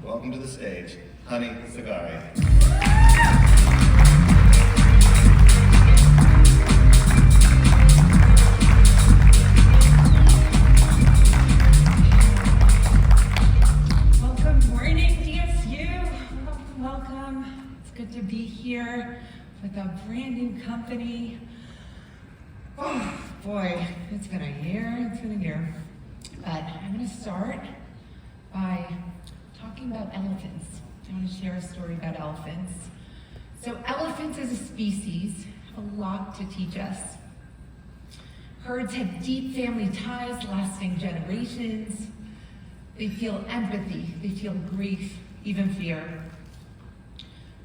welcome to the stage, Hanieh Sigari. Well, good morning, DSU. Welcome. It's good to be here with a brand new company. Oh boy, it's been a year. But I'm going to start by talking about elephants. I want to share a story about elephants. So elephants as a species have a lot to teach us. Herds have deep family ties lasting generations. They feel empathy, they feel grief, even fear.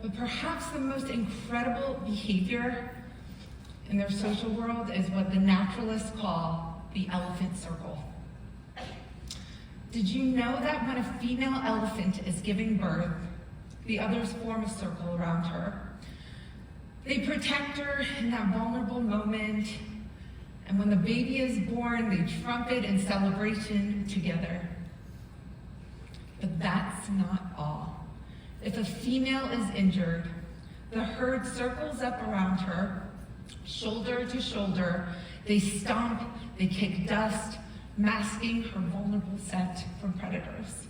But perhaps the most incredible behavior in their social world is what the naturalists call the elephant circle. Did you know that when a female elephant is giving birth, the others form a circle around her? They protect her in that vulnerable moment, and when the baby is born, they trumpet in celebration together. But that's not all. If a female is injured, the herd circles up around her, shoulder to shoulder. They stomp, they kick dust, masking her vulnerable set from predators.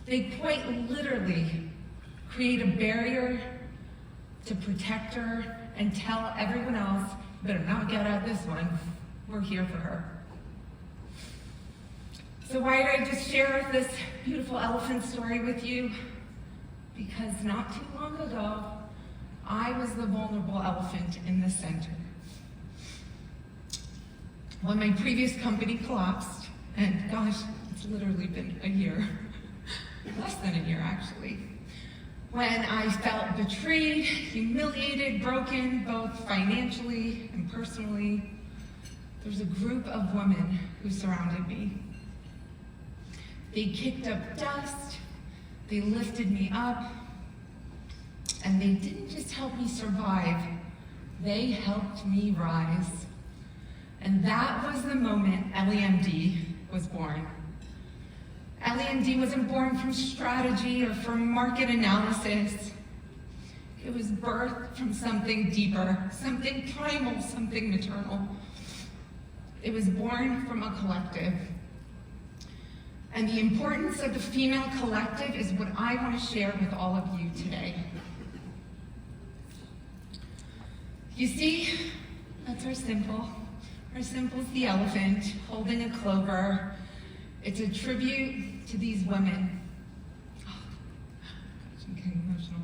They quite literally create a barrier to protect her and tell everyone else, you better not get out this one, we're here for her. So why did I just share this beautiful elephant story with you? Because not too long ago, I was the vulnerable elephant in the center. When my previous company collapsed, and gosh, it's literally been a year, less than a year actually, when I felt betrayed, humiliated, broken, both financially and personally, there's a group of women who surrounded me. They kicked up dust, they lifted me up, and they didn't just help me survive, they helped me rise. And that was the moment LEMD was born. LEMD wasn't born from strategy or from market analysis. It was birthed from something deeper, something primal, something maternal. It was born from a collective. And the importance of the female collective is what I want to share with all of you today. You see, that's our symbol. Our symbol is the elephant holding a clover. It's a tribute to these women. Oh, I'm getting emotional.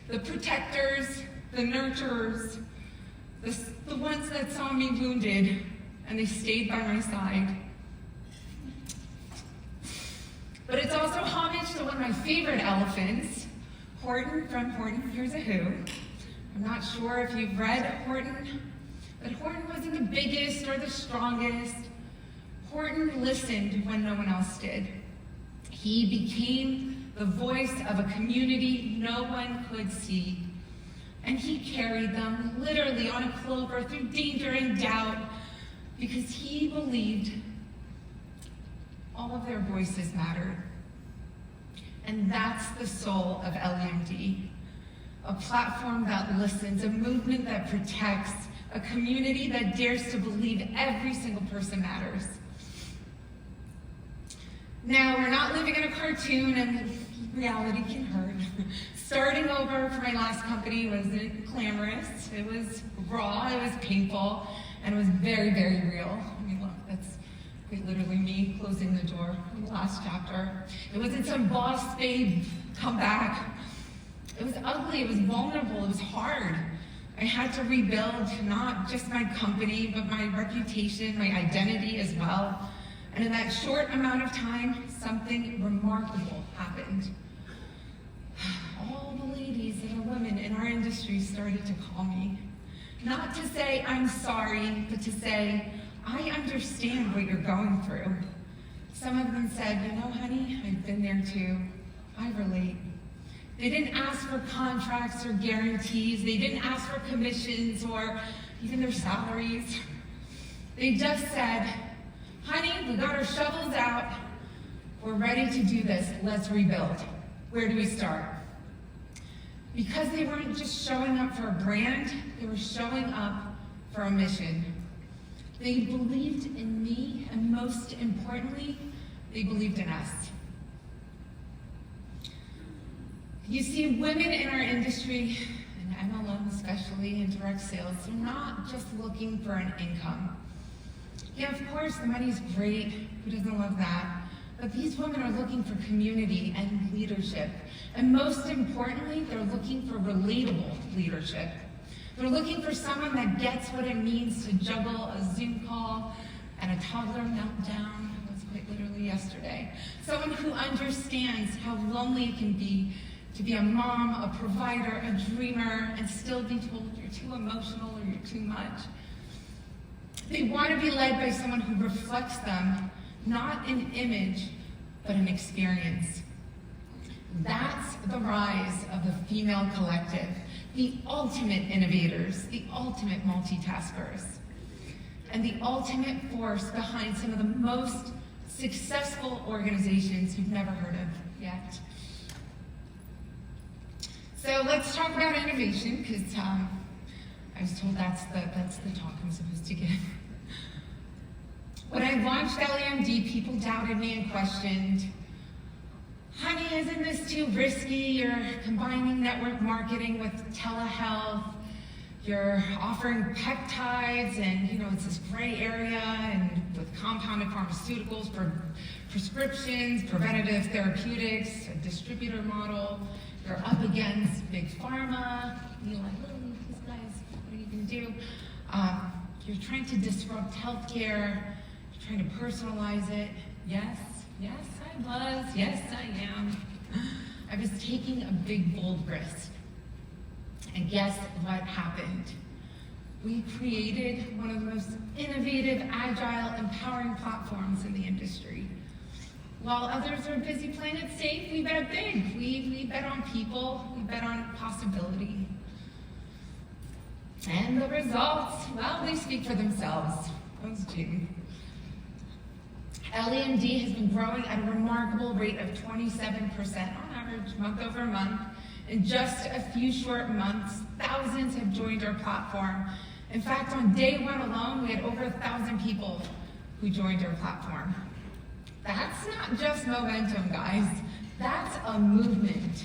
The protectors, the nurturers, the ones that saw me wounded and they stayed by my side. But it's also homage to one of my favorite elephants, Horton from Horton Hears a Who. I'm not sure if you've read Horton, but Horton wasn't the biggest or the strongest. Horton listened when no one else did. He became the voice of a community no one could see. And he carried them literally on a clover through danger and doubt because he believed all of their voices mattered. And that's the soul of LEMD, a platform that listens, a movement that protects, a community that dares to believe every single person matters. Now, we're not living in a cartoon and reality can hurt. Starting over for my last company wasn't glamorous. It was raw, it was painful, and it was very, very real. I mean, look, that's quite literally me closing the door in the last chapter. It wasn't some boss babe comeback. It was ugly, it was vulnerable, it was hard. I had to rebuild not just my company, but my reputation, my identity as well. And in that short amount of time, something remarkable happened. All the ladies that are women in our industry started to call me. Not to say I'm sorry, but to say, I understand what you're going through. Some of them said, you know, honey, I've been there too. I relate. They didn't ask for contracts or guarantees. They didn't ask for commissions or even their salaries. They just said, honey, we got our shovels out. We're ready to do this. Let's rebuild. Where do we start? Because they weren't just showing up for a brand, they were showing up for a mission. They believed in me, and most importantly, they believed in us. You see, women in our industry, and MLM especially, in direct sales, they're not just looking for an income. Yeah, of course, the money's great. Who doesn't love that? But these women are looking for community and leadership. And most importantly, they're looking for relatable leadership. They're looking for someone that gets what it means to juggle a Zoom call and a toddler meltdown. It was quite literally yesterday. Someone who understands how lonely it can be to be a mom, a provider, a dreamer, and still be told you're too emotional or you're too much. They want to be led by someone who reflects them, not an image, but an experience. That's the rise of the female collective, the ultimate innovators, the ultimate multitaskers, and the ultimate force behind some of the most successful organizations you've never heard of yet. So let's talk about innovation, because I was told that's the talk I'm supposed to give. When I launched LEMD, people doubted me and questioned, Hanieh, isn't this too risky? You're combining network marketing with telehealth. You're offering peptides, and it's this gray area, and with compounded pharmaceuticals for prescriptions, preventative therapeutics, a distributor model. You're up against big pharma. You're like, oh, these guys, what are you going to do? You're trying to disrupt healthcare. You're trying to personalize it. Yes, I was. Yes, I am. I was taking a big, bold risk. And guess what happened? We created one of the most innovative, agile, empowering platforms in the industry. While others are busy playing it safe, we bet big. We bet on people, we bet on possibility. And the results, well, they speak for themselves. That was June. LEMD has been growing at a remarkable rate of 27% on average, month over month. In just a few short months, thousands have joined our platform. In fact, on day one alone, we had over 1,000 people who joined our platform. That's not just momentum, guys. That's a movement.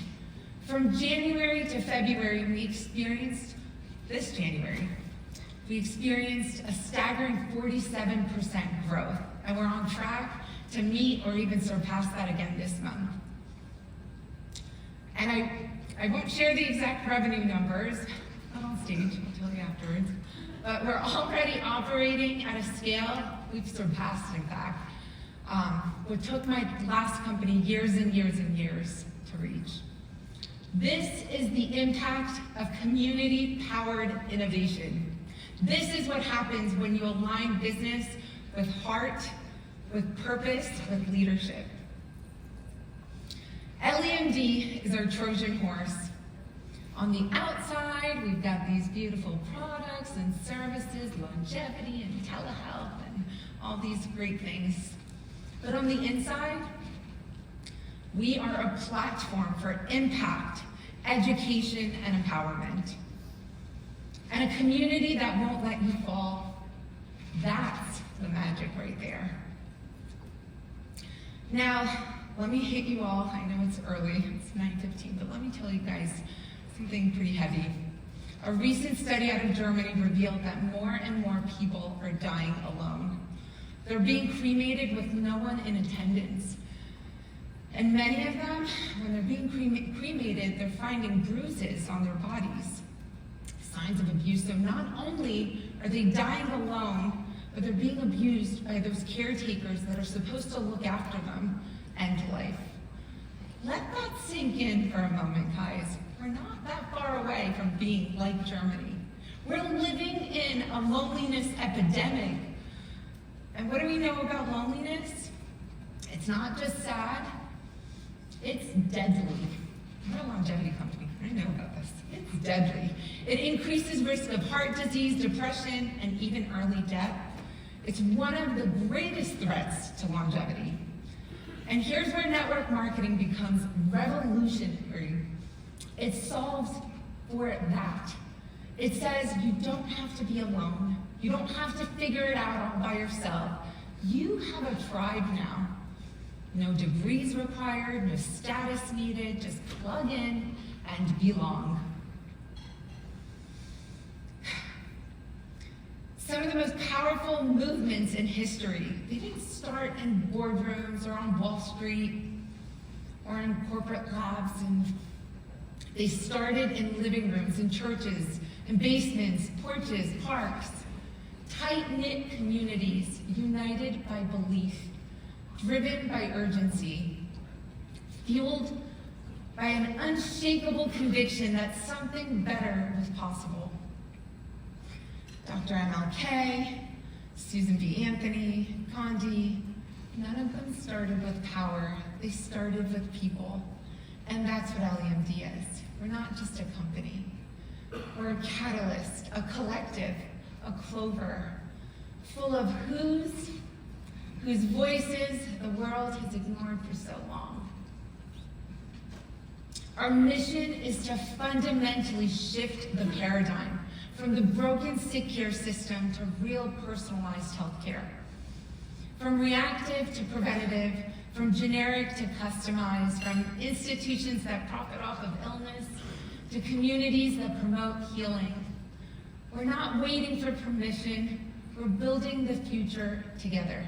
From January to February, we experienced a staggering 47% growth, and we're on track to meet or even surpass that again this month. And I won't share the exact revenue numbers, not on stage, I'll tell you afterwards, but we're already operating at a scale we've surpassed, in fact, what took my last company years and years and years to reach. This is the impact of community-powered innovation. This is what happens when you align business with heart, with purpose, with leadership. LEMD is our Trojan horse. On the outside, we've got these beautiful products and services, longevity and telehealth and all these great things. But on the inside, we are a platform for impact, education, and empowerment. And a community that won't let you fall. That's the magic right there. Now, let me hit you all. I know it's early, it's 9:15, but let me tell you guys something pretty heavy. A recent study out of Germany revealed that more and more people are dying alone. They're being cremated with no one in attendance. And many of them, when they're being cremated, they're finding bruises on their bodies, signs of abuse. So not only are they dying alone, but they're being abused by those caretakers that are supposed to look after them end life. Let that sink in for a moment, guys. We're not that far away from being like Germany. We're living in a loneliness epidemic. And what do we know about loneliness? It's not just sad, it's deadly. We're a longevity company, I know about this. It's deadly. It increases risk of heart disease, depression, and even early death. It's one of the greatest threats to longevity. And here's where network marketing becomes revolutionary. It solves for that. It says you don't have to be alone. You don't have to figure it out all by yourself. You have a tribe now. No degrees required, no status needed, just plug in and belong. Some of the most powerful movements in history, they didn't start in boardrooms or on Wall Street or in corporate labs. And they started in living rooms, in churches, in basements, porches, parks. Tight-knit communities, united by belief, driven by urgency, fueled by an unshakable conviction that something better was possible. Dr. MLK, Susan B. Anthony, Gandhi, none of them started with power. They started with people. And that's what LEMD is. We're not just a company. We're a catalyst, a collective, a clover, full of whose voices the world has ignored for so long. Our mission is to fundamentally shift the paradigm from the broken sick care system to real personalized health care. From reactive to preventative, from generic to customized, from institutions that profit off of illness to communities that promote healing. We're not waiting for permission, we're building the future together.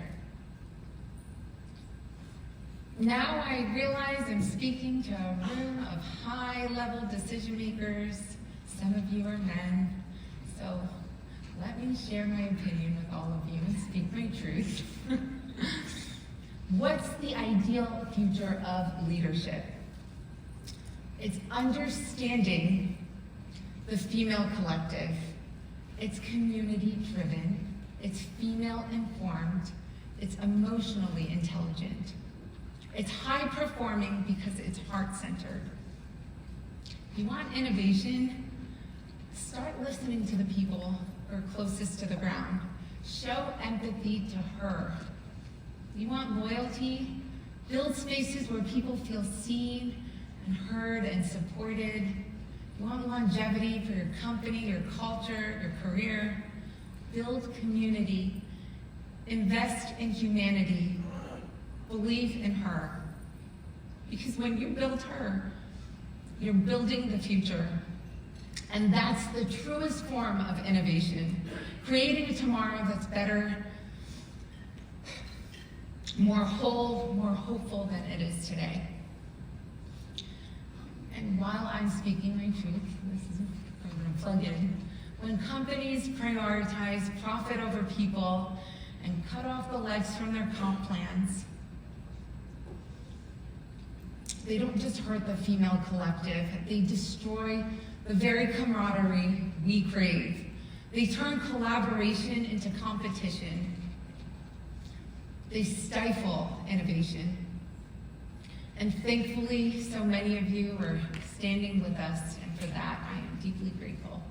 Now I realize I'm speaking to a room of high-level decision makers. Some of you are men, so let me share my opinion with all of you and speak my truth. What's the ideal future of leadership? It's understanding the female collective. It's community-driven. It's female-informed. It's emotionally intelligent. It's high-performing because it's heart-centered. If you want innovation, start listening to the people who are closest to the ground. Show empathy to her. You want loyalty? Build spaces where people feel seen and heard and supported. You want longevity for your company, your culture, your career? Build community. Invest in humanity. Believe in her. Because when you build her, you're building the future. And that's the truest form of innovation. Creating a tomorrow that's better, more whole, more hopeful than it is today. And while I'm speaking my truth, I'm going to plug in. When companies prioritize profit over people and cut off the legs from their comp plans, they don't just hurt the female collective, they destroy the very camaraderie we crave. They turn collaboration into competition. They stifle innovation. And thankfully, so many of you are standing with us, and for that, I am deeply grateful.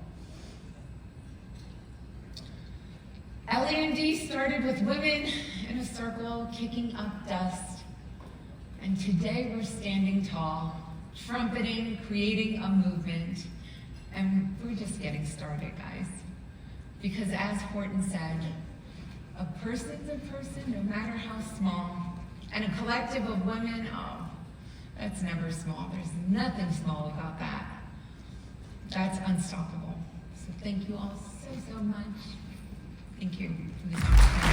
LEMD started with women in a circle kicking up dust. And today we're standing tall, trumpeting, creating a movement. And we're just getting started, guys. Because as Horton said, a person's a person, no matter how small. And a collective of women, oh, that's never small. There's nothing small about that. That's unstoppable. So thank you all so much. Thank you for this opportunity.